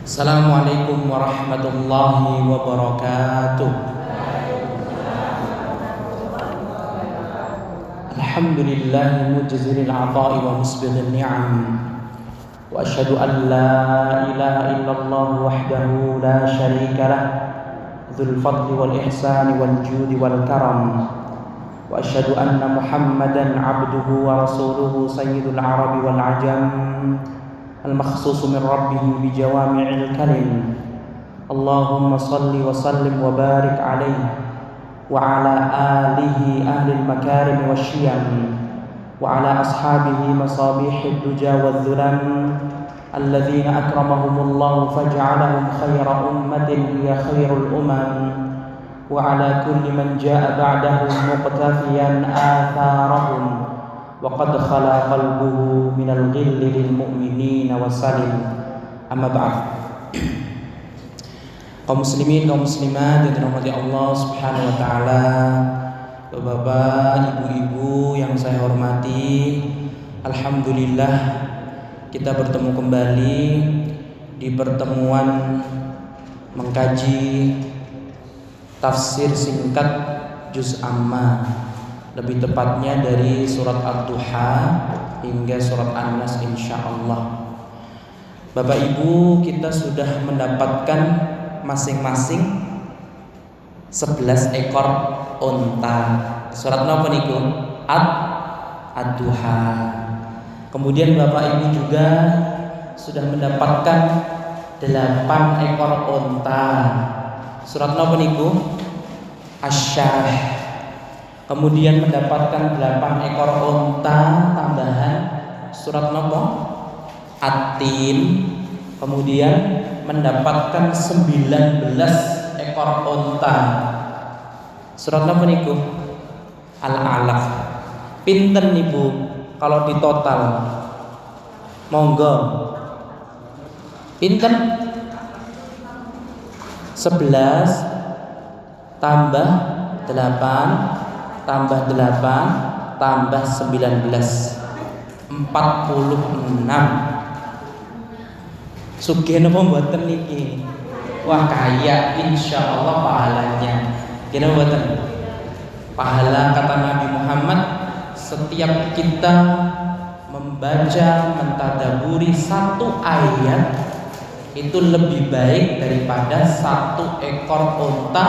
Assalamualaikum warahmatullahi wabarakatuh. Alhamdulillahi mujzilil ata'i wa musbighil ni'am. Wa asyhadu an la ilaha illallah wahdahu la syarika lah, dzul fadli wal ihsani wal judi wal karam. Wa asyhadu anna Muhammadan 'abduhu wa rasuluhu sayyidul arabi wal ajam, al-makhsus min rabbih bi jawami'il kalim. Allahumma salli wa sallim wa barik alaihi wa ala alihi ahlil makarim wasyiyam wa ala ashabihi masabihid duja wadh-dhulam alladhina akramahumullahu faj'alahum khayra ummatin hiya khairul umam wa ala kulli man jaa'a ba'dahum muqtafiyan atharahum wa qad khala qalbuhu minal ghilli lil mu'minina wa salim. Amma ba'd. Kaum muslimin, kaum muslimat yang dirahmati Allah Subhanahu wa taala, Bapak, Ibu-ibu yang saya hormati, alhamdulillah kita bertemu kembali di pertemuan mengkaji tafsir singkat juz amma, lebih tepatnya dari surat Ad-Duha hingga surat An-Nas insyaallah. Bapak Ibu, kita sudah mendapatkan masing-masing 11 ekor unta. Surat napa niku? Ad-Duha. Kemudian Bapak Ibu juga sudah mendapatkan 8 ekor unta. Surat napa niku? Asy-Syarah. Kemudian mendapatkan 8 ekor unta tambahan surat napa? At-Tin. Kemudian mendapatkan 19 ekor unta. Surat napa niku? Al-Alaq. Pinten niku kalau ditotal? Monggo. Pinten? 11 tambah 8 tambah 8 tambah 19, 46. Sugih napa mboten niki? Wah, kaya insyaallah pahalanya. Kira mboten? Pahala kata Nabi Muhammad, setiap kita membaca, mentadaburi satu ayat itu lebih baik daripada 1 ekor unta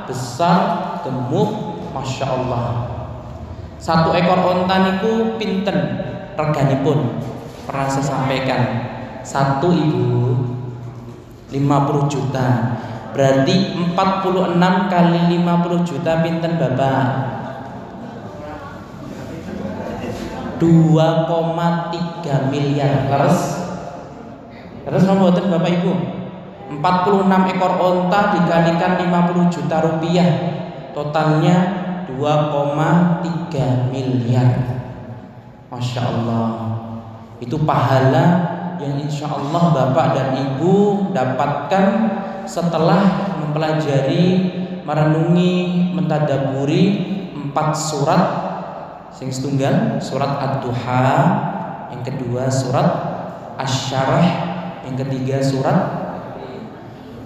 besar gemuk, masya Allah. 1 ekor unta niku pinten reganipun? Pernah saya sampaikan. 1 ibu 50 juta. Berarti 46 kali 50 juta pinten Bapak? 2,3 miliar. Terus mboten Bapak Ibu? 46 ekor unta dikalikan 50 juta rupiah, totalnya 2,3 miliar. Masya Allah. Itu pahala yang insya Allah Bapak dan Ibu dapatkan setelah mempelajari, merenungi, mentadaburi 4 surat. Sing setunggal surat Ad-Duha, yang kedua surat Asy-Syarah, yang ketiga surat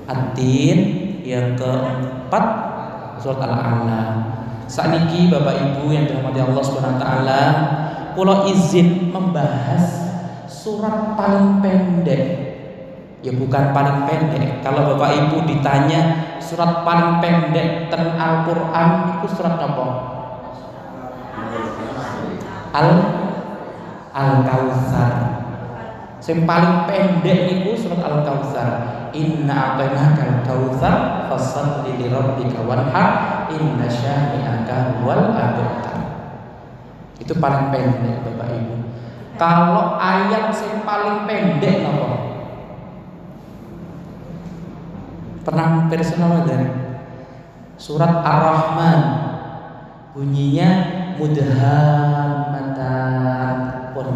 At-Tin, yang keempat surat Al-A'la. Sakniki Bapak Ibu yang dirahmati Allah Subhanahu wa taala, kula izin membahas surat paling pendek. Ya bukan paling pendek. Kalau Bapak Ibu ditanya surat paling pendek ten Al-Qur'an itu surat apa? Al-Kautsar. Sing paling pendek niku surat Al-Kautsar. Inna a'tainakal kautsar fashalli li rabbika wanhar inna syani'aka huwal abtar. Itu paling pendek Bapak Ibu. Kalau ayat yang paling pendek apa? Pernah personal dari surat Ar-Rahman, bunyinya mudhammatan pun.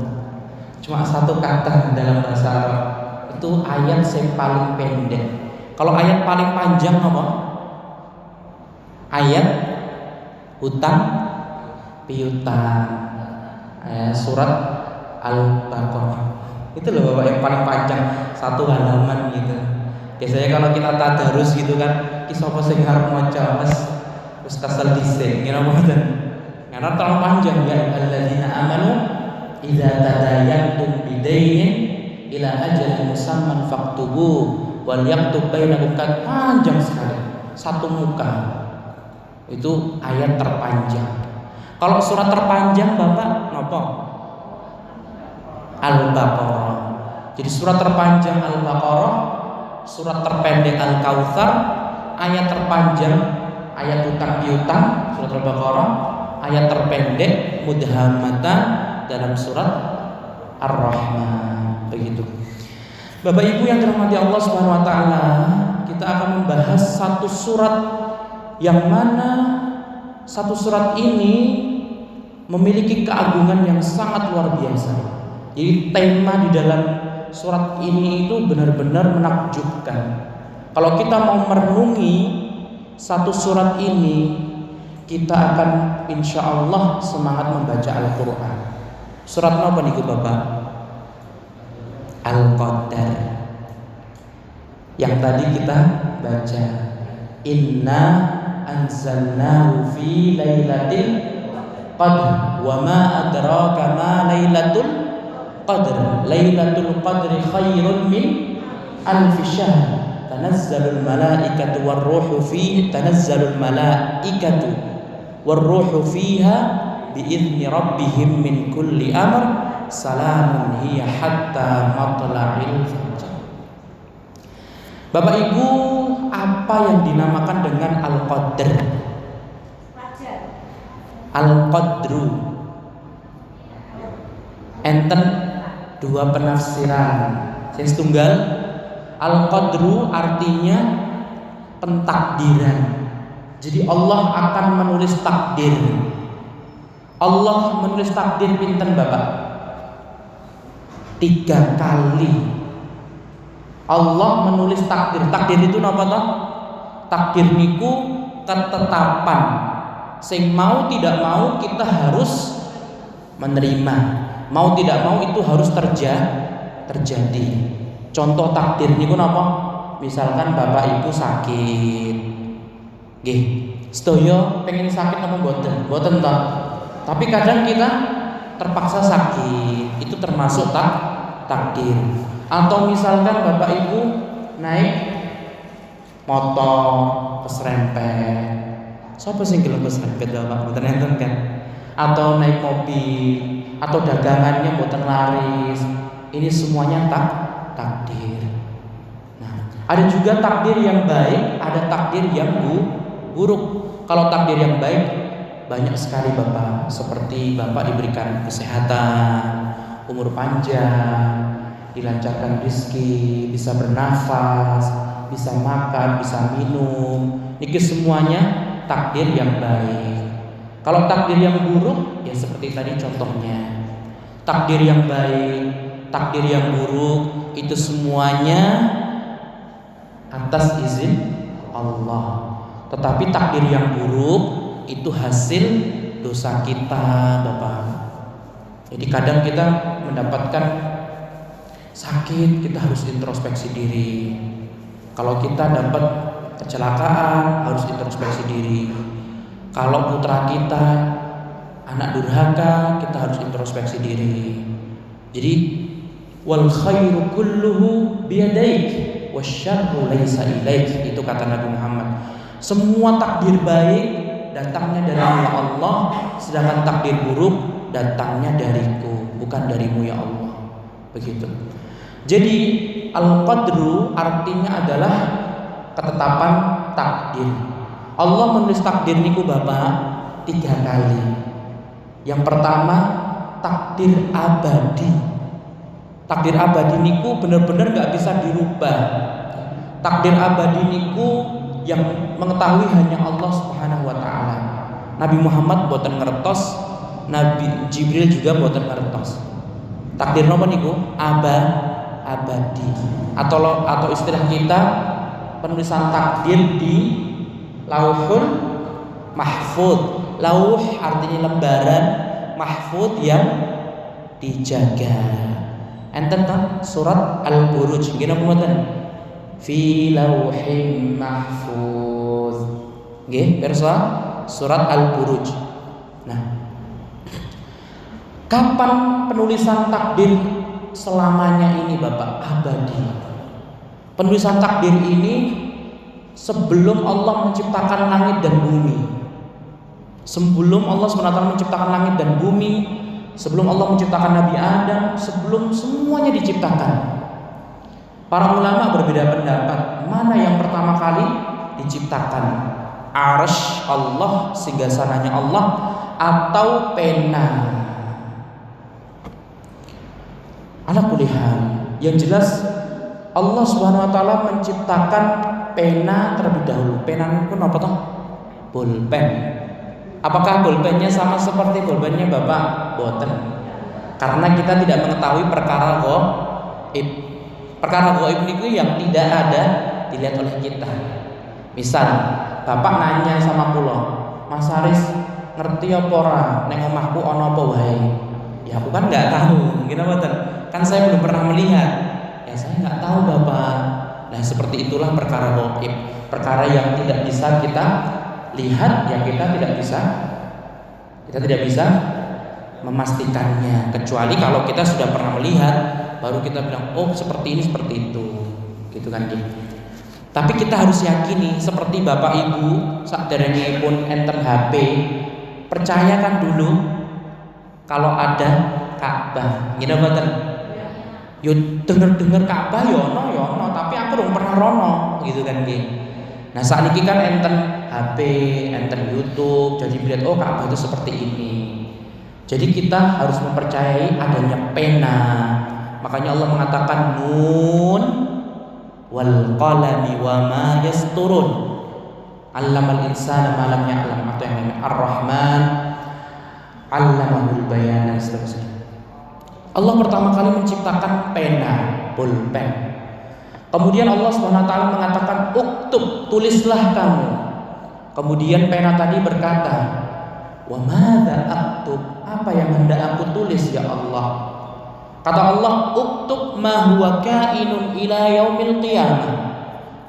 Cuma 1 kata dalam bahasa Arab. Itu ayat yang paling pendek. Kalau ayat paling panjang apa? Ayat hutang piutang. Surat Al-Baqarah. Itu loh Bapak yang paling panjang, 1 halaman gitu. Biasanya kalau kita tadarus gitu kan, ki sapa sing arep maca wis kesel dhisik, ngene mboten. Karena terlalu panjang ya alladzina amanu idza tadayantum bidainin ila ajalin musamman faktubu wal yaktub bainakum, kan panjang sekali. Satu muka. Itu ayat terpanjang. Kalau surat terpanjang Bapak napa? Al-Baqarah. Jadi surat terpanjang Al-Baqarah, surat terpendek Al-Kautsar, ayat terpanjang ayat utang piutang surat Al-Baqarah, ayat terpendek Mudhammatan dalam surat Ar-Rahman. Begitu. Bapak Ibu yang dirahmati Allah Subhanahu wa taala, kita akan membahas satu surat yang mana satu surat ini memiliki keagungan yang sangat luar biasa. Jadi tema di dalam surat ini itu benar-benar menakjubkan. Kalau kita mau merenungi satu surat ini, kita akan insya Allah semangat membaca Al-Quran. Surat apa nih Bapak? Al-Qadar. Yang tadi kita baca, Inna anzalnahu fi lailatul qadr wa ma adraka ma lailatul qadr. Lailatul qadri khairun min alfi syahr. Tanazzalul malaikatu warruhu fihi warruhu fiha biizni rabbihim min kulli amr salamun hiya hatta matla'il fajr. Bapak Ibu, apa yang dinamakan dengan Al-Qadr? Al-Qadru enten dua penafsiran. Sing setunggal, Al-Qadru artinya pentakdiran. Jadi Allah akan menulis takdir. Allah menulis takdir pinten Bapak? 3 kali. Allah menulis takdir. Takdir itu napa toh? Takdir niku ketetapan. Sing mau tidak mau kita harus menerima. Mau tidak mau itu harus terjadi. Contoh takdir niku napa? Misalkan Bapak Ibu sakit. Nggih, sedaya pengen sakit apa mboten? Mboten toh. Tapi kadang kita terpaksa sakit, itu termasuk takdir. Atau misalkan Bapak Ibu naik motor keserempet, siapa sih gelem keserempet Bapak? Mboten enten kan? Atau naik mobil, atau dagangannya mboten laris, ini semuanya takdir. Nah, ada juga takdir yang baik, ada takdir yang buruk. Kalau takdir yang baik banyak sekali Bapak, seperti Bapak diberikan kesehatan, umur panjang, dilancarkan rezeki, bisa bernafas, bisa makan, bisa minum. Ini semuanya takdir yang baik. Kalau takdir yang buruk, ya seperti tadi contohnya. Takdir yang baik, takdir yang buruk, itu semuanya atas izin Allah. Tetapi takdir yang buruk itu hasil dosa kita Bapak. Jadi kadang kita mendapatkan sakit, kita harus introspeksi diri. Kalau kita dapat kecelakaan, harus introspeksi diri. Kalau putra kita anak durhaka, kita harus introspeksi diri. Jadi wal khairu kulluhu biyadaik wasyarru laisa ilaik, itu kata Nabi Muhammad. Semua takdir baik datangnya dari Allah, sedangkan takdir buruk datangnya dariku, bukan darimu ya Allah. Begitu. Jadi Al-Qadru artinya adalah ketetapan takdir. Allah menulis takdir niku Bapak 3 kali. Yang pertama takdir abadi. Takdir abadi niku benar-benar gak bisa dirubah. Takdir abadi niku yang mengetahui hanya Allah Subhanahu wa taala. Nabi Muhammad boten ngertos, Nabi Jibril juga boten ngertos. Takdir napa niku? Abadi. Atau istilah kita penulisan takdir di Lauhul Mahfuz. Lauh artinya lembaran, mahfuz yang dijaga. Enten ta surat Al-Buruj nggih napa mboten? fi lauhin mahfuz. Nggih, pirsa surat Al-Buruj. Nah, kapan penulisan takdir selamanya ini Bapak? Abadi. Penulisan takdir ini sebelum Allah menciptakan langit dan bumi. Sebelum Allah SWT menciptakan langit dan bumi, sebelum Allah menciptakan Nabi Adam, sebelum semuanya diciptakan. Para ulama berbeda pendapat, mana yang pertama kali diciptakan? Arsy Allah, singgasananya Allah, atau pena? Ala kulli hal, yang jelas Allah Subhanahu wa taala menciptakan pena terlebih dahulu. Pena itu apa toh? Pulpen. Apakah pulpennya sama seperti pulpennya Bapak? Boten. Karena kita tidak mengetahui perkara gaib. Perkara gaib itu yang tidak ada dilihat oleh kita. Misal, Bapak nanya sama kula, Mas Haris ngerti apa ora ning omahku ana apa wae? Ya aku kan nggak tahu, gini boten. Kan saya belum pernah melihat. Ya saya nggak tahu Bapak. Nah seperti itulah perkara gaib, perkara yang tidak bisa kita lihat, yang kita tidak bisa memastikannya, kecuali kalau kita sudah pernah melihat, baru kita bilang oh seperti ini seperti itu, gitu kan gitu. Tapi kita harus yakini seperti Bapak Ibu saderenge pun enten HP, percayakan dulu kalau ada Ka'bah, gini boten. Yo denger Ka'bah yo ono, tapi aku belum pernah rono, gitu kan nggih. Nah, saat ini kan enten HP, enten YouTube, jadi melihat oh Ka'bah itu seperti ini. Jadi kita harus mempercayai adanya pena. Makanya Allah mengatakan nun wal qalami wa ma yasturun. Allamal insana ma lam ya'lam, atau yang namanya Ar-Rahman 'allamahul bayan dan seterusnya. Allah pertama kali menciptakan pena, pulpen. Kemudian Allah SWT mengatakan uktub, tulislah kamu. Kemudian pena tadi berkata, wa madza aktub, apa yang hendak aku tulis ya Allah? Kata Allah, uktub ma huwa kainun ila yaumil qiyamah.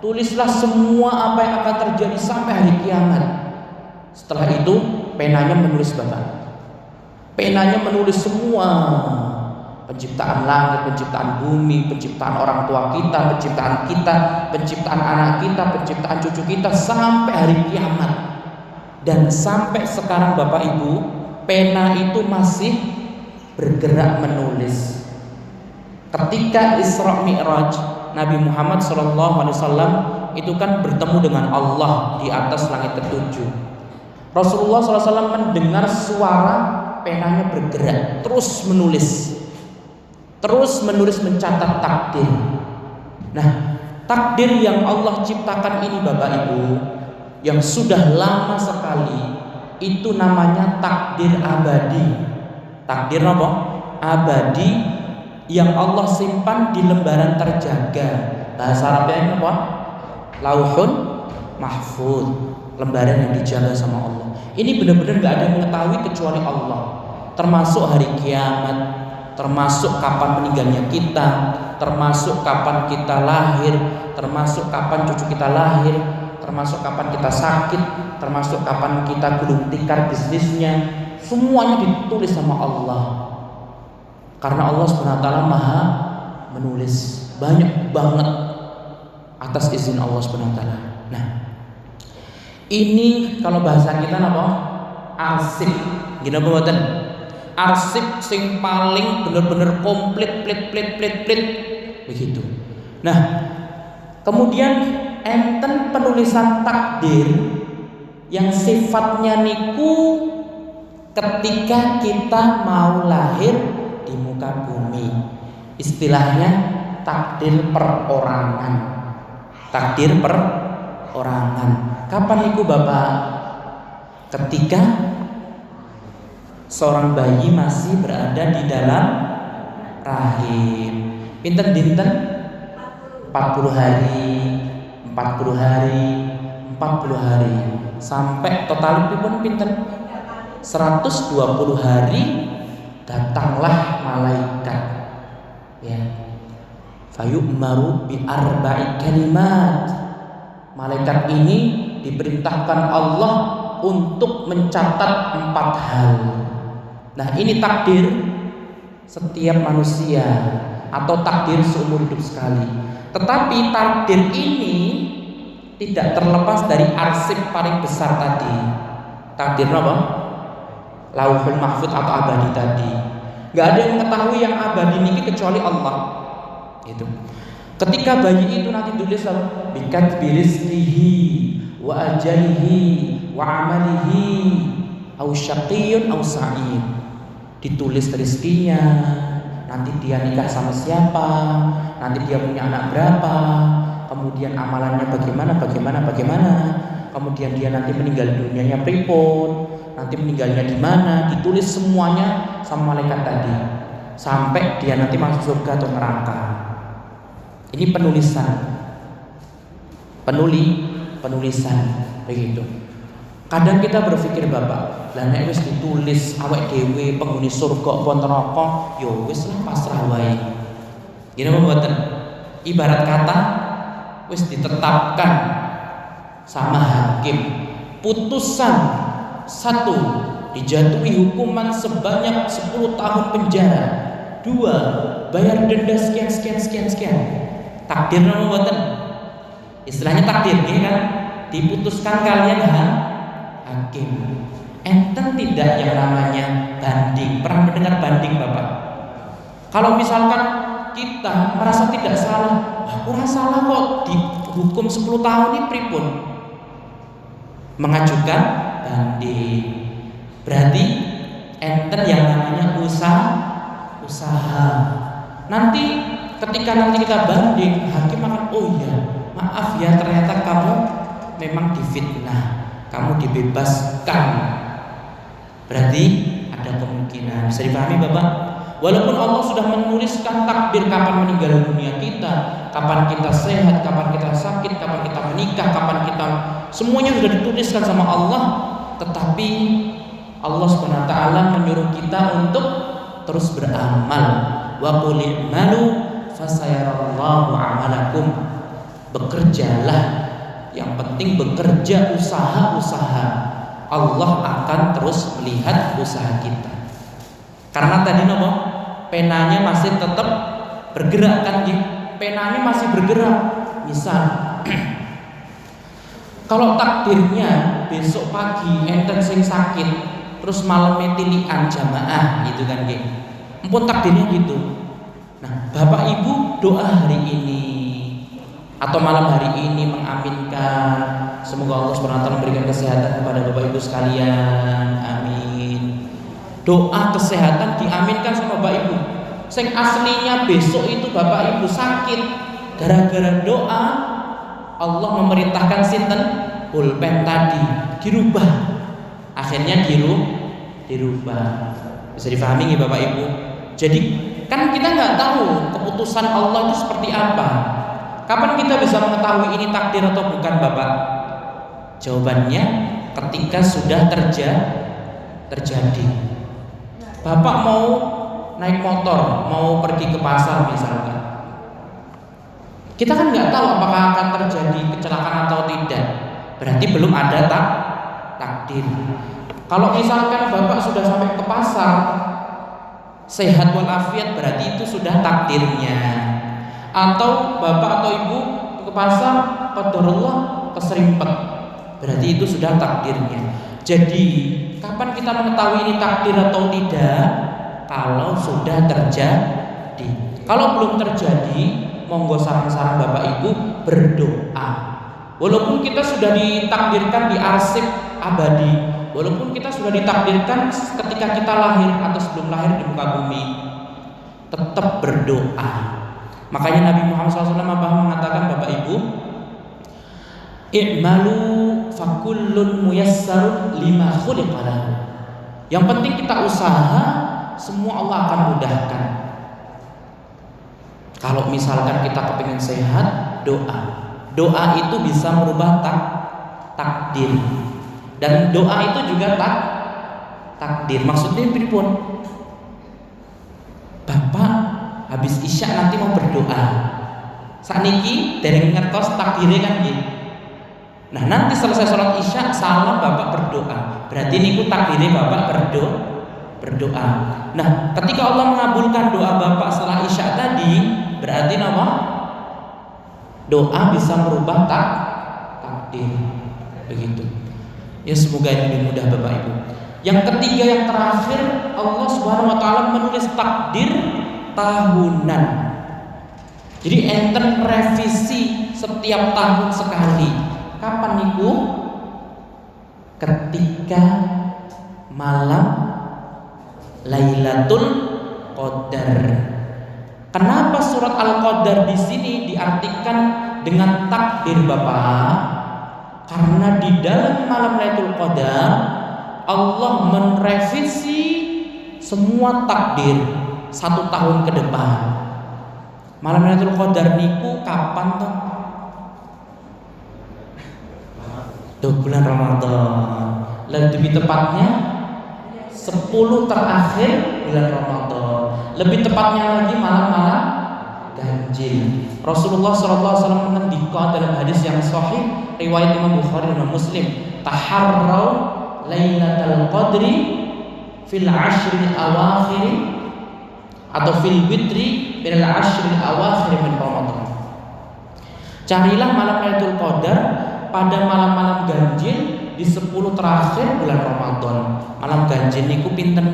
Tulislah semua apa yang akan terjadi sampai hari kiamat. Setelah itu penanya menulis Bapak. Penanya menulis semua. Penciptaan langit, penciptaan bumi, penciptaan orang tua kita, penciptaan anak kita, penciptaan cucu kita sampai hari kiamat. Dan sampai sekarang Bapak Ibu, pena itu masih bergerak menulis. Ketika Isra Mi'raj, Nabi Muhammad SAW itu kan bertemu dengan Allah di atas langit ketujuh. Rasulullah SAW mendengar suara penanya bergerak, terus menulis, mencatat takdir. Nah, takdir yang Allah ciptakan ini Bapak Ibu, yang sudah lama sekali, itu namanya takdir abadi. Takdir apa? Abadi, yang Allah simpan di lembaran terjaga. Bahasa Arabnya apa? Lauhun mahfuz, lembaran yang dijaga sama Allah. Ini benar-benar gak ada yang mengetahui kecuali Allah. Termasuk hari kiamat, termasuk kapan meninggalnya kita, termasuk kapan kita lahir, termasuk kapan cucu kita lahir, termasuk kapan kita sakit, termasuk kapan kita gulung tikar bisnisnya. Semuanya ditulis sama Allah. Karena Allah SWT maha menulis banyak banget atas izin Allah SWT. Nah, ini kalau bahasa kita apa? Arsip. Gini apa buatan? Arsip sing paling bener-bener komplit, plit begitu. Nah, kemudian enten penulisan takdir yang sifatnya niku ketika kita mau lahir di muka bumi. Istilahnya takdir perorangan. Takdir perorangan. Kapan niku Bapak? Ketika seorang bayi masih berada di dalam rahim. Pinten dinten? 40 hari, 40 hari, 40 hari. Sampai total pun pinten? 120 hari datanglah malaikat. Ya. Fayu'maru bi arba'i kalimat. Malaikat ini diperintahkan Allah untuk mencatat 4 hal. Nah, ini takdir setiap manusia atau takdir seumur hidup sekali. Tetapi takdir ini tidak terlepas dari arsip paling besar tadi. Takdir apa? Lauhul Mahfuz atau abadi tadi. Gak ada yang mengetahui yang abadi ini kecuali Allah. Itu. Ketika bayi itu nanti tulis apa? Bikat birizqihi wa ajalihi wa amalihi au syaqiyyun au sa'id. Ditulis rezekinya, nanti dia nikah sama siapa, nanti dia punya anak berapa, kemudian amalannya bagaimana, kemudian dia nanti meninggal dunianya pripun, nanti meninggalnya di mana, ditulis semuanya sama malaikat tadi, sampai dia nanti masuk surga atau neraka. Ini penulisan begitu. Kadang kita berpikir Bapak, lah nek wis ditulis awake dhewe penghuni surga apa neraka, ya wis lah pasrah wae. Gini mboten. Ibarat kata wis ditetapkan sama hakim, putusan 1 dijatuhi hukuman sebanyak 10 tahun penjara, 2 bayar denda sekian. Takdir nama mboten. Istilahnya takdir ini kan diputuskan kalian hakim. Enten tidak yang namanya banding? Pernah mendengar banding Bapak? Kalau misalkan kita merasa tidak salah, aku salah kok dihukum 10 tahun ini pripun? Mengajukan banding. Berarti enten yang namanya usaha. Nanti ketika kita banding, hakim akan, oh iya, maaf ya, ternyata kamu memang difitnah, kamu dibebaskan. Berarti ada kemungkinan. Bisa dipahami Bapak? Walaupun Allah sudah menuliskan takdir kapan meninggal dunia kita, kapan kita sehat, kapan kita sakit, kapan kita menikah, kapan kita, semuanya sudah dituliskan sama Allah, tetapi Allah SWT menyuruh kita untuk terus beramal. Wa qul i'malu fasayarallahu amalakum. Bekerjalah, yang penting bekerja, usaha. Allah akan terus melihat usaha kita. Karena tadi nopo, penanya masih tetap bergerak kan? Penanya masih bergerak. Misal kalau takdirnya besok pagi enten sing sakit, terus malamnya tilian jamaah gitu kan nggih. Ampun takdirnya gitu. Nah, Bapak Ibu doa hari ini atau malam hari ini mengaminkan, semoga Allah SWT memberikan kesehatan kepada Bapak Ibu sekalian. Amin. Doa kesehatan diaminkan sama Bapak Ibu. Sing aslinya besok itu Bapak Ibu sakit, gara-gara doa Allah memerintahkan sinten pulpen tadi dirubah. Akhirnya dirubah. Bisa difahami nggih Bapak Ibu? Jadi kan kita nggak tahu keputusan Allah itu seperti apa. Kapan kita bisa mengetahui ini takdir atau bukan Bapak? Jawabannya ketika sudah terjadi. Bapak mau naik motor, mau pergi ke pasar misalkan. Kita kan nggak tahu apakah akan terjadi kecelakaan atau tidak. Berarti belum ada takdir. Kalau misalkan Bapak sudah sampai ke pasar, sehat walafiat, berarti itu sudah takdirnya. Atau Bapak atau Ibu ke pasar, qadarullah keserimpet, berarti itu sudah takdirnya. Jadi kapan kita mengetahui ini takdir atau tidak? Kalau sudah terjadi. Kalau belum terjadi, monggo saran-saran Bapak Ibu berdoa. Walaupun kita sudah ditakdirkan di arsip abadi, walaupun kita sudah ditakdirkan ketika kita lahir atau sebelum lahir di muka bumi, tetap berdoa. Makanya Nabi Muhammad SAW mengatakan, Bapak Ibu, i'malu fakullun muyassarun lima khuliqa lahu. Yang penting kita usaha, semua Allah akan mudahkan. Kalau misalkan kita kepingin sehat, doa itu bisa merubah takdir. Dan doa itu juga takdir. Maksudnya pripun? Bapak habis isya nanti mau berdoa, Sakniki dereng ngertos takdire kan nggih. Nah, nanti selesai sholat Isya salam Bapak berdoa. Berarti niku takdire Bapak berdoa. Nah, ketika Allah mengabulkan doa Bapak setelah Isya tadi, berarti apa? Doa bisa merubah takdir. Begitu. Ya, semoga ini mudah Bapak Ibu. Yang ketiga, yang terakhir, Allah Subhanahu wa taala menulis takdir tahunan. Jadi enten revisi setiap tahun sekali. Kapan niku? Ketika malam Lailatul Qadar. Kenapa surat Al-Qadar di sini diartikan dengan takdir Bapak? Karena di dalam malam Lailatul Qadar Allah merevisi semua takdir 1 tahun ke depan. Malam Lailatul Qadar niku kapan toh? Bulan Ramadan. Lebih tepatnya 10 terakhir bulan Ramadan. Lebih tepatnya lagi malam-malam ganjil. Rasulullah SAW mengendika dalam hadis yang sahih riwayat Imam Bukhari dan Muslim, taharrau lailatul qadri fil ashril awakhir atau fil witri bil ashril awakhir min Ramadan. Carilah malam Lailatul Qadar pada malam-malam ganjil di 10 terakhir bulan Ramadan. Malam ganjil niku pinten?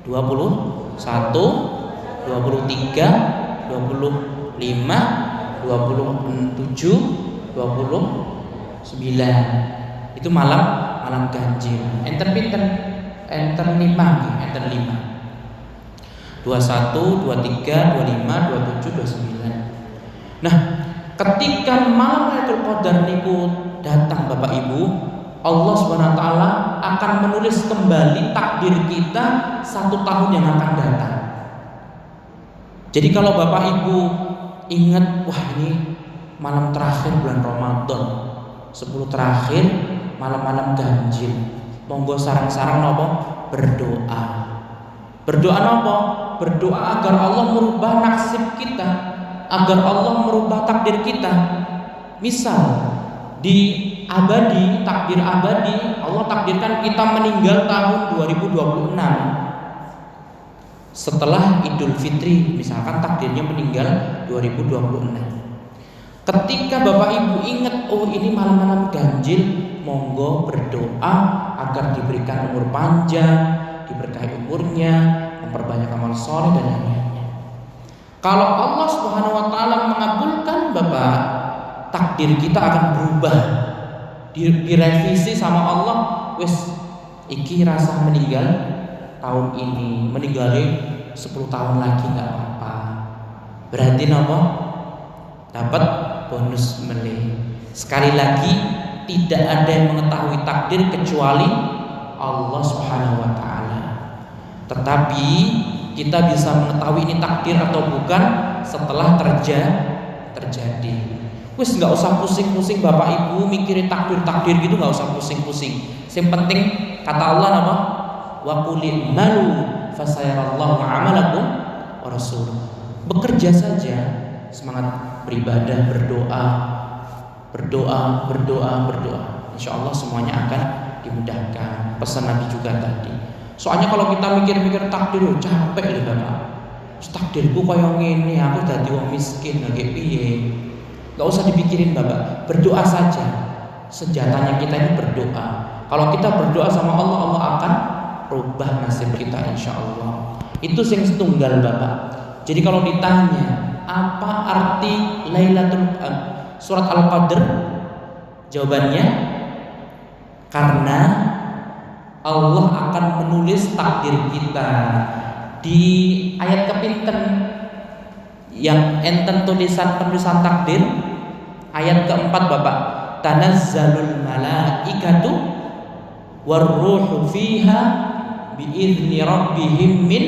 21, 23, 25, 27, 29. Itu malam ganjil. Enten pinten? Enten 5 nggih, enten 5. 21, 23, 25, 27, 29. Nah, ketika malam Lailatul Qadar niku datang Bapak Ibu, Allah Subhanahu wa taala akan menulis kembali takdir kita 1 tahun yang akan datang. Jadi kalau Bapak Ibu ingat, wah ini malam terakhir bulan Ramadan, 10 terakhir malam-malam ganjil, monggo sarang-sarang nopo berdoa. Berdoa nopo? Berdoa agar Allah merubah nasib kita, agar Allah merubah takdir kita. Misal di abadi, takdir abadi, Allah takdirkan kita meninggal tahun 2026. Setelah Idul Fitri, misalkan takdirnya meninggal 2026. Ketika Bapak Ibu ingat, oh ini malam-malam ganjil, monggo berdoa agar diberikan umur panjang, diberkahi umurnya, memperbanyak amal soleh dan yang lainnya. Kalau Allah Subhanahu wa taala mengabulkan Bapak, takdir kita akan berubah. Direvisi sama Allah, wes iki rasa meninggal tahun ini, meninggalnya 10 tahun lagi nggak apa-apa. Berarti napa? Dapat bonus melih. Sekali lagi, tidak ada yang mengetahui takdir kecuali Allah Subhanahu wa taala. Tetapi kita bisa mengetahui ini takdir atau bukan setelah terjadi. Wis nggak usah pusing-pusing Bapak Ibu mikirin takdir gitu, nggak usah pusing-pusing. Yang penting kata Allah apa? Wa qulil malu fasayarallahu amalakum wa rasuluh. Bekerja saja, semangat beribadah, berdoa. Insya Allah semuanya akan dimudahkan. Pesan Nabi juga tadi. Soalnya kalau kita mikir-mikir takdir, capek deh Bapak. Takdirku kaya ngene, aku dadi wong miskin, nggih piye? Gak usah dipikirin Bapak, berdoa saja. Senjatanya kita ini berdoa. Kalau kita berdoa sama Allah, Allah akan rubah nasib kita insya Allah. Itu sing setunggal Bapak. Jadi kalau ditanya apa arti Lailatul surat Al-Qadar, jawabannya karena Allah akan menulis takdir kita. Di ayat kepinten yang enten penulisan takdir, ayat keempat Bapak, tanazzalul malaikatu warruhu fiha biizni rabbihim min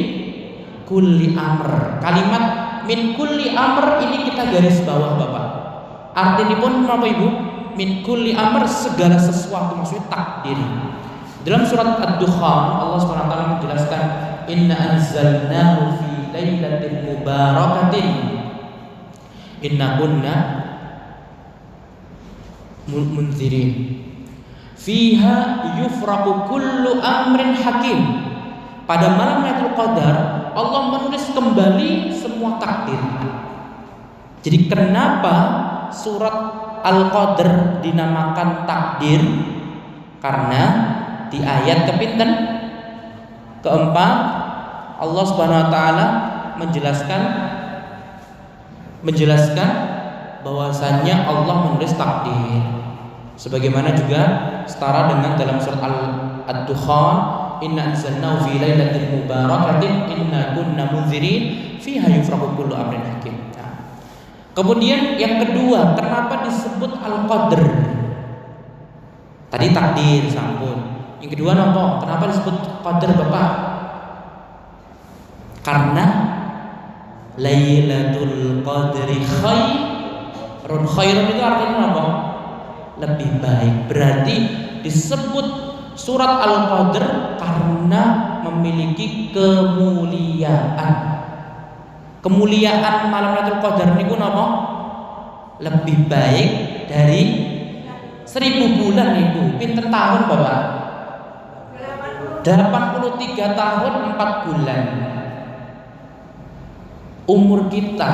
kulli amr. Kalimat min kulli amr ini kita garis bawah Bapak. Artinya pun apa Ibu? Min kulli amr, segala sesuatu, maksudnya takdir. Dalam surat Ad-Dukhan Allah SWT menjelaskan, inna anzalnahu fi lailatin mubarakatin Inna kunna munzirin. Fiha yufraqu kullu amrin hakim. Pada malam Lailatul Qadar Allah menulis kembali semua takdir. Jadi kenapa surat Al-Qadr dinamakan takdir? Karena di ayat kepinten keempat Allah Subhanahu wa taala menjelaskan bahwasannya Allah menulis takdir. Sebagaimana juga setara dengan dalam surat Ad-Dukhan, inna anzalnahu fi lailatin mubarakatin inna kunna munzirin fiha yufraqu kullu amrin hakim. Kemudian yang kedua, kenapa disebut Al-Qadr? Tadi takdir sampun. Yang kedua napa? Kenapa disebut Qadr, Bapak? Karena Lailatul Qadri khairun itu artinya apa? Lebih baik. Berarti disebut surat Al-Qadr karena memiliki kemuliaan. Kemuliaan malam Lailatul Qadar niku napa? Lebih baik dari 1000 bulan niku. Pinten tahun, Bapak? 83 tahun 4 bulan. Umur kita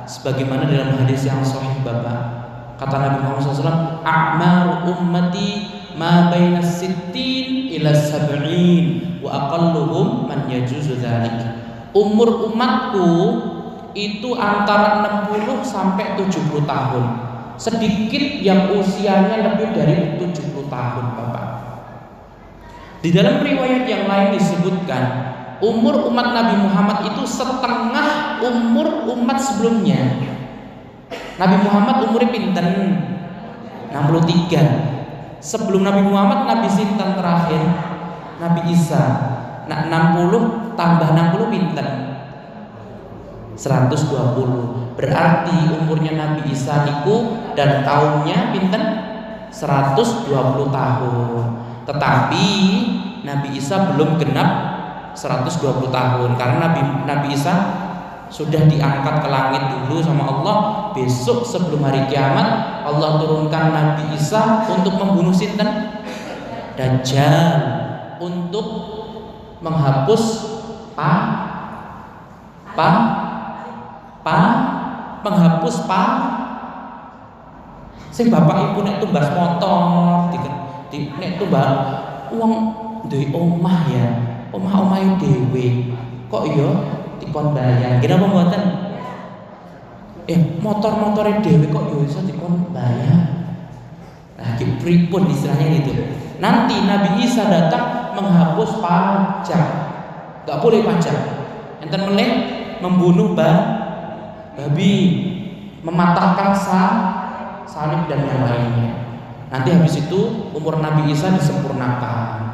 sebagaimana dalam hadis yang sahih, Bapak, kata Nabi Muhammad SAW, a'maru ummati ma baina sittin ila sab'in wa aqalluhum man yajuzu dzalik. Umur umatku itu antara 60 sampai 70 tahun. Sedikit yang usianya lebih dari 70 tahun, Bapak. Di dalam riwayat yang lain disebutkan umur umat Nabi Muhammad itu setengah umur umat sebelumnya. Nabi Muhammad umurnya pinten? 63. Sebelum Nabi Muhammad Nabi sinten terakhir? Nabi Isa. Nah 60 tambah 60 pinten? 120. Berarti umurnya Nabi Isa niku dan kaumnya pinten? 120 tahun. Tetapi Nabi Isa belum genap 120 tahun karena Nabi Isa sudah diangkat ke langit dulu sama Allah. Besok sebelum hari kiamat Allah turunkan Nabi Isa untuk membunuh sinten? Dajjal, untuk menghapus menghapus sing bapak ibu nek tumbas motor nek tumbas uang duwe omah ya, omah-omahe dhewe kok ya dikon bayar. Kenapa mboten? Motor-motore dhewe kok ya iso dikon bayar. Nah, iki pripun istilahnya gitu. Nanti Nabi Isa datang menghapus pajak. Enggak boleh pajak. Enten meneh membunuh babi, mematahkan salib dan yang lainnya. Nanti habis itu umur Nabi Isa disempurnakan.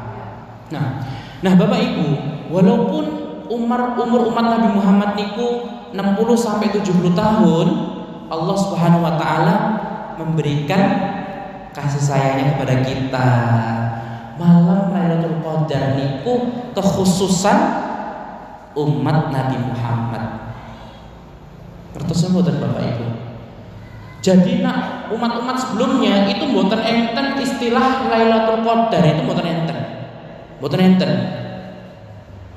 Nah Bapak Ibu, walaupun umur umat Nabi Muhammad niku 60 sampai 70 tahun, Allah Subhanahu wa taala memberikan kasih sayangnya kepada kita. Malam Lailatul Qadar niku kekhususan umat Nabi Muhammad. Ngertos mboten Bapak Ibu? Jadi nak umat-umat sebelumnya itu mboten enten istilah Lailatul Qadar, itu mboten enten. Mboten enten.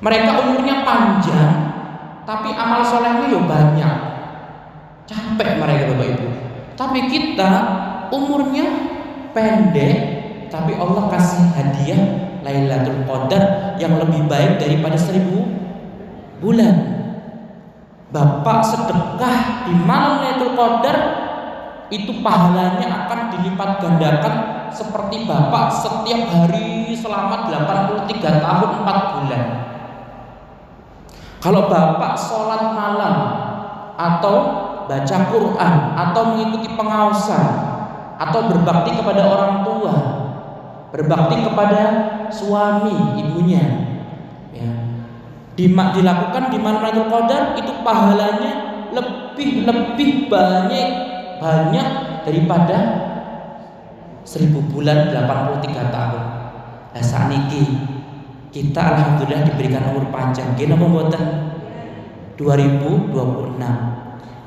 Mereka umurnya panjang tapi amal solehnya yo banyak. Capek mereka Bapak Ibu. Tapi kita umurnya pendek tapi Allah kasih hadiah Lailatul Qadar yang lebih baik daripada 1000 bulan. Bapak sedekah di malam Lailatul Qadar itu pahalanya akan dilipat gandakan seperti Bapak setiap hari selama 83 tahun 4 bulan. Kalau Bapak sholat malam atau baca Quran atau mengikuti pengawasan atau berbakti kepada orang tua, berbakti kepada suami ibunya, ya, dilakukan di malam Lailatul Qadar itu pahalanya lebih banyak daripada 1000 bulan 83 tahun. Nah sakniki kita alhamdulillah diberikan umur panjang. Nggih napa mboten? 2026.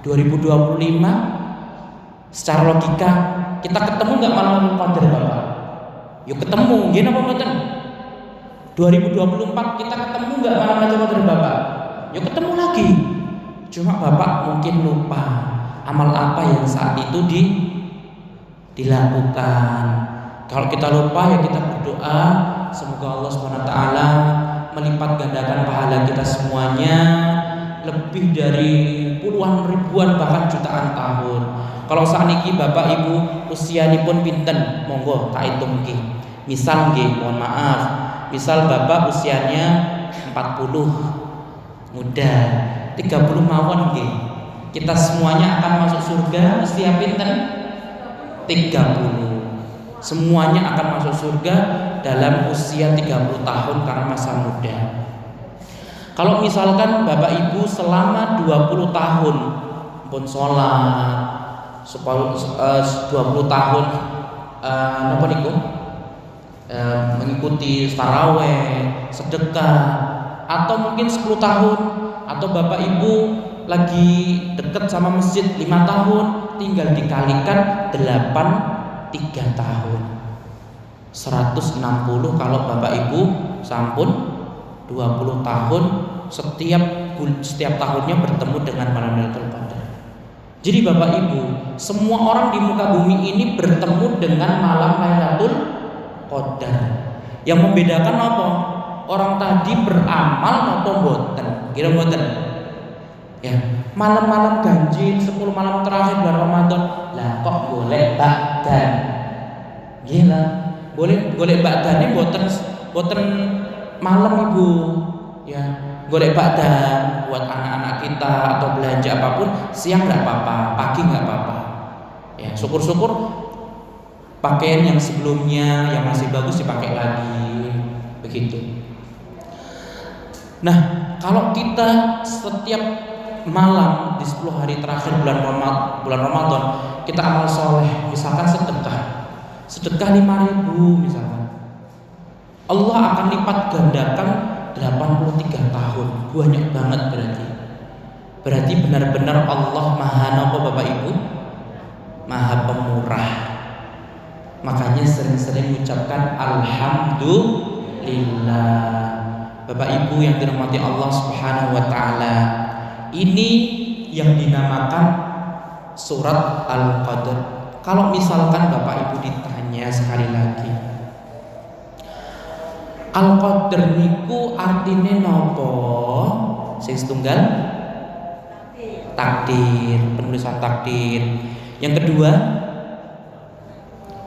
2025 secara logika kita ketemu nggak malam Lailatul Qadar Bapak? Yuk ketemu, gini apa mboten? 2024 kita ketemu nggak malam Lailatul Qadar Bapak? Yuk ketemu lagi. Cuma Bapak mungkin lupa amal apa yang saat itu dilakukan. Kalau kita lupa ya kita berdoa semoga Allah SWT melipat gandakan pahala kita semuanya lebih dari puluhan ribuan bahkan jutaan tahun. Kalau saat ini Bapak Ibu usianipun pinten, monggo tak hitung nggih. Misal nggih, mohon maaf. Misal Bapak usianya 40, muda, 30 mawon nggih. Kita semuanya akan masuk surga usia pinten? 30. Semuanya akan masuk surga dalam usia 30 tahun karena masa muda. Kalau misalkan Bapak Ibu selama 20 tahun pun sholat 20 tahun apa niku mengikuti taraweh, sedekah, atau mungkin 10 tahun, atau Bapak Ibu lagi deket sama masjid 5 tahun, tinggal dikalikan 3 tahun 160 kalau Bapak Ibu sampun 20 tahun setiap tahunnya bertemu dengan malam Lailatul Qadar. Jadi Bapak Ibu, semua orang di muka bumi ini bertemu dengan malam Lailatul Qadar. Yang membedakan apa? Orang tadi beramal atau boten? Kira boten? Ya, malam-malam ganjil 10 malam terakhir bulan Ramadan. Lah kok boleh bakdan? Gila, boleh bakdan ini boten malam Ibu. Ya, golek bakdan buat anak-anak kita atau belanja apapun, siang nggak apa-apa, pagi nggak apa-apa. Ya, syukur-syukur pakaian yang sebelumnya yang masih bagus dipakai lagi, begitu. Nah, kalau kita setiap malam di 10 hari terakhir bulan Ramadan kita amal soleh, misalkan sedekah 5.000 misalkan, Allah akan lipat gandakan 83 tahun. Banyak banget berarti benar-benar Allah maha napa Bapak Ibu? Maha pemurah. Makanya sering-sering mengucapkan alhamdulillah. Bapak Ibu yang dirahmati Allah Subhanahu wa taala, ini yang dinamakan surat Al-Qadr. Kalau misalkan Bapak Ibu ditanya sekali lagi, Al-Qadr niku artine nopo? Sing setunggal takdir, penulisan takdir. Yang kedua,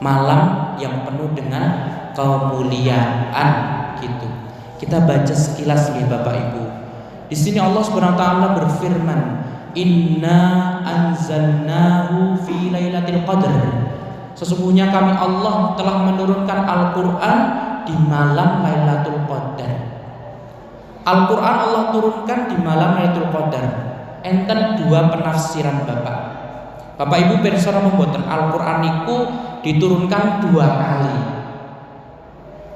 malam yang penuh dengan kemuliaan gitu. Kita baca sekilas nih Bapak Ibu. Di sini Allah Subhanahu wa taala berfirman, "Inna anzalnahu fi lailatul qadr." Sesungguhnya kami Allah telah menurunkan Al-Qur'an di malam Lailatul Qadar. Al-Qur'an Allah turunkan di malam Lailatul Qadar. Enten 2 penafsiran Bapak Ibu pirsa mboten, Al-Qur'an niku diturunkan 2 kali.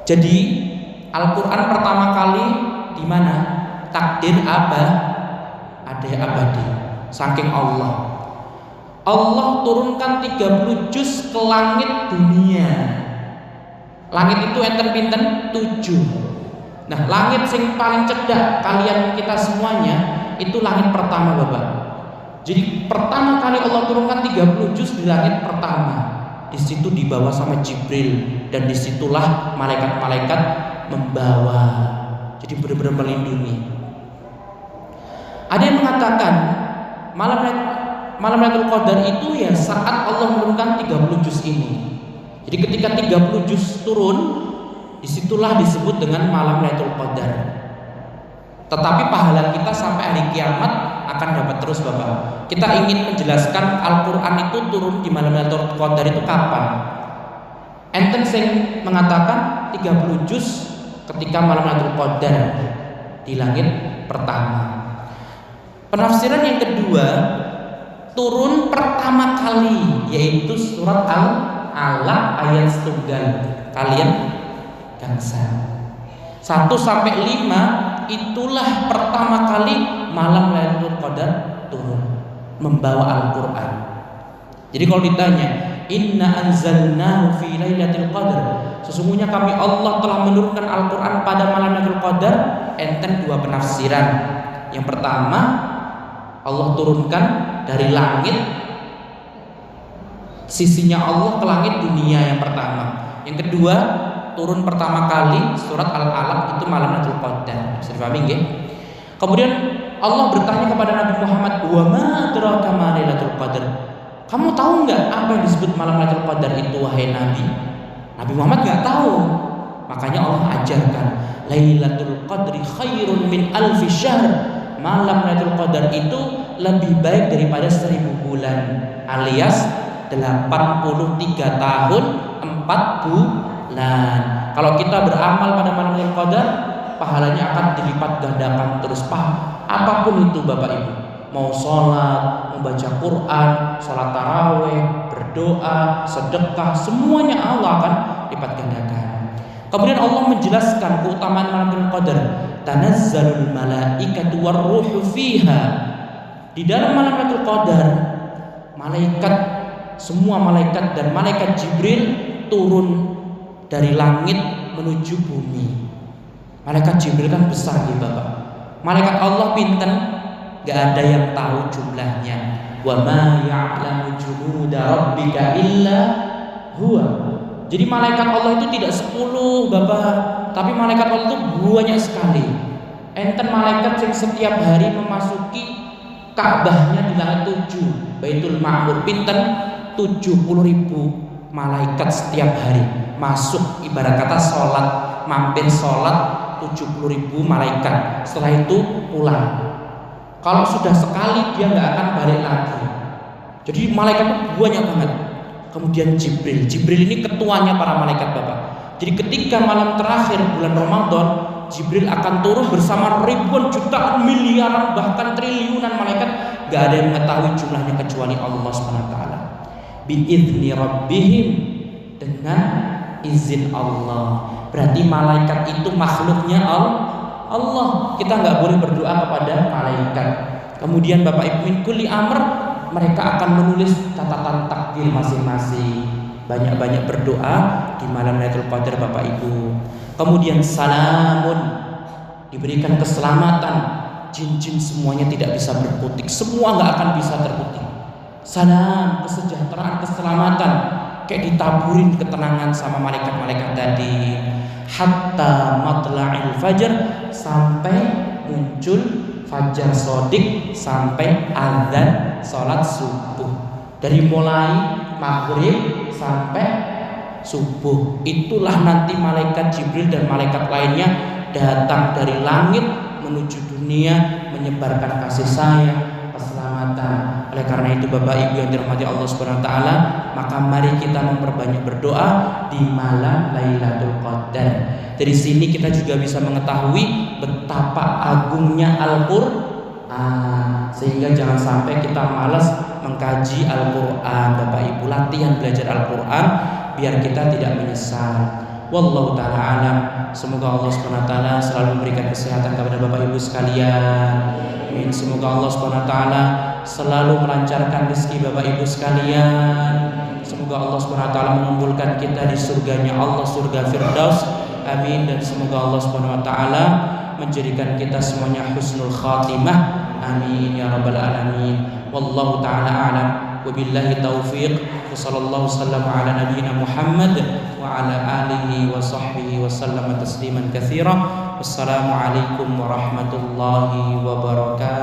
Jadi Al-Qur'an pertama kali di mana? Takdir abadi saking Allah. Allah turunkan 30 juz ke langit dunia. Langit itu enten pinten? 7. Nah, langit sing paling cedak kalian kita semuanya itu langit pertama Bapak. Jadi pertama kali Allah turunkan 30 juz di langit pertama. Di situ dibawa sama Jibril dan disitulah malaikat-malaikat membawa. Jadi benar-benar melindungi. Ada yang mengatakan malam Lailatul Qadar itu ya saat Allah menurunkan 30 juz ini. Jadi ketika 30 juz turun, disitulah disebut dengan malam Lailatul Qadar. Tetapi pahala kita sampai hari kiamat akan dapat terus Bapak. Kita ingin menjelaskan Al-Quran itu turun di malam Lailatul Qadar itu kapan? Enten sing mengatakan 30 juz ketika malam Lailatul Qadar di langit pertama. Penafsiran yang kedua, turun pertama kali yaitu surat Al-Alaq ayat setunggal. Kalian gangsa 1 sampai 5 itulah pertama kali malam Lailatul Qadar turun. membawa Al-Quran. Jadi kalau ditanya, inna anzalnahu fi lailatul qadar, sesungguhnya kami Allah telah menurunkan Al-Quran pada malam Lailatul Qadar, enten dua penafsiran. Yang pertama, Allah turunkan dari langit, sisinya Allah ke langit dunia yang pertama. Yang kedua, turun pertama kali surat Al-Alaq itu malam Lailatul Qadar. Bisa dipahami nggih? Kemudian Allah bertanya kepada Nabi Muhammad, "Wa ma adraka ma Lailatul Qadar?" Kamu tahu nggak apa yang disebut malam Lailatul Qadar itu, wahai Nabi? Nabi Muhammad nggak tahu. Makanya Allah ajarkan, Lailatul Qadri khairun min alfi syahr. Malam Lailatul Qadar itu lebih baik daripada 1000 bulan, alias 83 tahun 4 bulan. Kalau kita beramal pada malam Lailatul Qadar, pahalanya akan dilipat gandakan terus. Apapun itu Bapak Ibu, mau sholat, membaca Quran, sholat taraweh, berdoa, sedekah, semuanya Allah akan lipat gandakan. Kemudian Allah menjelaskan keutamaan malam Lailatul Qadar. Tanazzalul malaikatu warruhu fiha. Di dalam malam Lailatul Qadar, malaikat, semua malaikat dan malaikat Jibril turun dari langit menuju bumi. Malaikat Jibril kan besar nih Bapak. Malaikat Allah pinten, gak ada yang tahu jumlahnya. Wa ma ya'lamu junuda rabbika illa huwa. Jadi malaikat Allah itu tidak 10 Bapak, tapi malaikat Allah itu banyak sekali. Enten malaikat yang setiap hari memasuki Ka'bahnya di langit 7, Baitul Ma'mur, pinten 70.000 malaikat setiap hari masuk, ibarat kata sholat, mampir sholat 70.000 malaikat. Setelah itu pulang. Kalau sudah sekali dia nggak akan balik lagi. Jadi malaikat itu banyak banget. Kemudian Jibril ini ketuanya para malaikat Bapak. Jadi ketika malam terakhir bulan Ramadan, Jibril akan turun bersama ribuan, jutaan, miliaran, bahkan triliunan malaikat. Gak ada yang mengetahui jumlahnya kecuali Allah SWT. Bi'idzni rabbihim, dengan izin Allah. Berarti malaikat itu makhluknya Allah. Kita nggak boleh berdoa kepada malaikat. Kemudian Bapak Ibu, min kulli amr, mereka akan menulis catatan takdir masing-masing. Banyak-banyak berdoa di malam Lailatul Qadar Bapak Ibu. Kemudian salamun, diberikan keselamatan. Jin-jin semuanya tidak bisa berkutik, semua nggak akan bisa terkutik. Salam, kesejahteraan, keselamatan, kayak ditaburin ketenangan sama malaikat-malaikat tadi. Hatta matla'il fajar, sampai muncul fajar sodik, sampai azan sholat subuh. Dari mulai maghrib sampai subuh, itulah nanti malaikat Jibril dan malaikat lainnya datang dari langit menuju dunia menyebarkan kasih sayang, keselamatan. Oleh karena itu Bapak Ibu yang dirahmati Allah Subhanahu wa taala, maka mari kita memperbanyak berdoa di malam Lailatul Qadar. Dari sini kita juga bisa mengetahui betapa agungnya Al-Qur'an, sehingga jangan sampai kita malas mengkaji Al-Qur'an. Bapak Ibu, latihan belajar Al-Qur'an biar kita tidak menyesal. Wallahu ta'ala alam. Semoga Allah Subhanahu wa taala selalu memberikan kesehatan kepada Bapak Ibu sekalian. Amin. Semoga Allah Subhanahu wa taala selalu melancarkan rezeki Bapak Ibu sekalian. Semoga Allah Subhanahu wa taala mengumpulkan kita di surganya Allah, surga Firdaus. Amin. Dan semoga Allah Subhanahu wa taala menjadikan kita semuanya husnul khatimah. Amin ya rabbal alamin. Wallahu ta'ala alam. Wabillahi taufiq. Wassallallahu wasallam ala nabiyyina Muhammad wa ala alihi wa sahbihi wa sallama tasliman katsira. Wassalamu alaikum warahmatullahi wabarakatuh.